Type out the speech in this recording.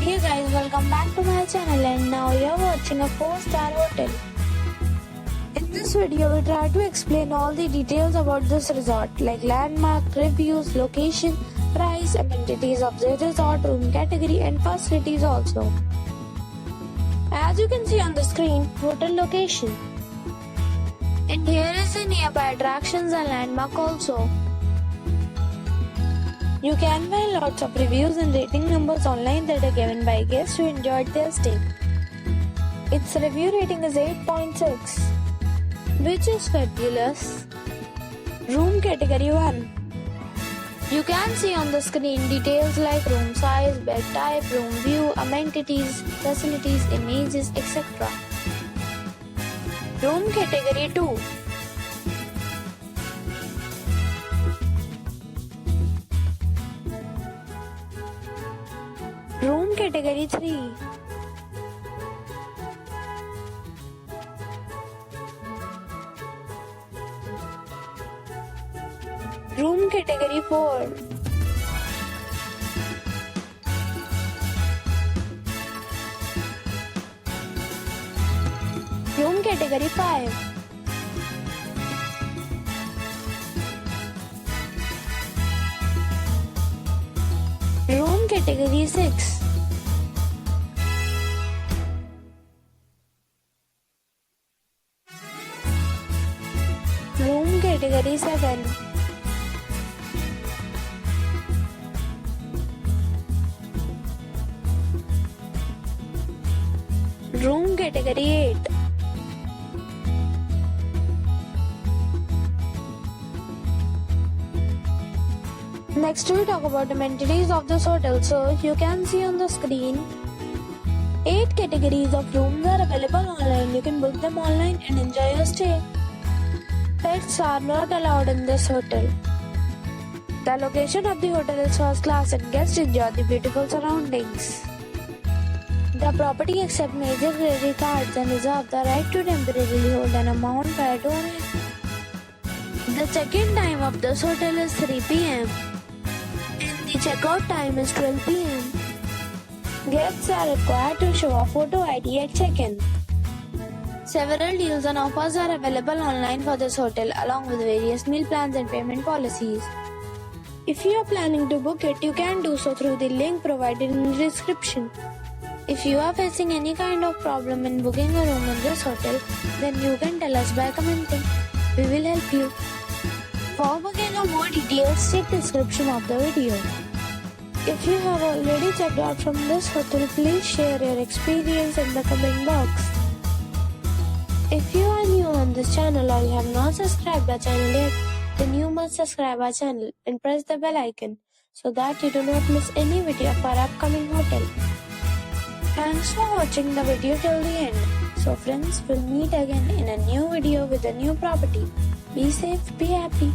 Hey guys, welcome back to my channel, and now you're watching a 4-star hotel. In this video, we try to explain all the details about this resort like landmark, reviews, location, price, amenities of the resort, room category and facilities also. As you can see on the screen, hotel location. And here is the nearby attractions and landmark also. You can find lots of reviews and rating numbers online that are given by guests who enjoyed their stay. Its review rating is 8.6, which is fabulous. Room category 1. You can see on the screen details like room size, bed type, room view, amenities, facilities, images, etc. Room category 2. Room category 3. Room category 4. Room category 5. Room category 6. Room category 7. Room category 8. Next we talk about amenities of this hotel. So you can see on the screen 8 categories of rooms are available online. You can book them online and enjoy your stay. Pets are not allowed in this hotel. The location of the hotel is first class and guests enjoy the beautiful surroundings. The property accepts major credit cards and reserves the right to temporarily hold an amount prior to arrival. The check-in time of this hotel is 3 p.m. and the check-out time is 12 p.m. Guests are required to show a photo ID at check-in. Several deals and offers are available online for this hotel along with various meal plans and payment policies. If you are planning to book it, you can do so through the link provided in the description. If you are facing any kind of problem in booking a room in this hotel, then you can tell us by commenting. We will help you. For booking or more details, check the description of the video. If you have already checked out from this hotel, please share your experience in the comment box. If you are new on this channel or you have not subscribed our channel yet, then you must subscribe our channel and press the bell icon so that you do not miss any video of our upcoming hotel. Thanks for watching the video till the end. So friends, we'll meet again in a new video with a new property. Be safe, be happy.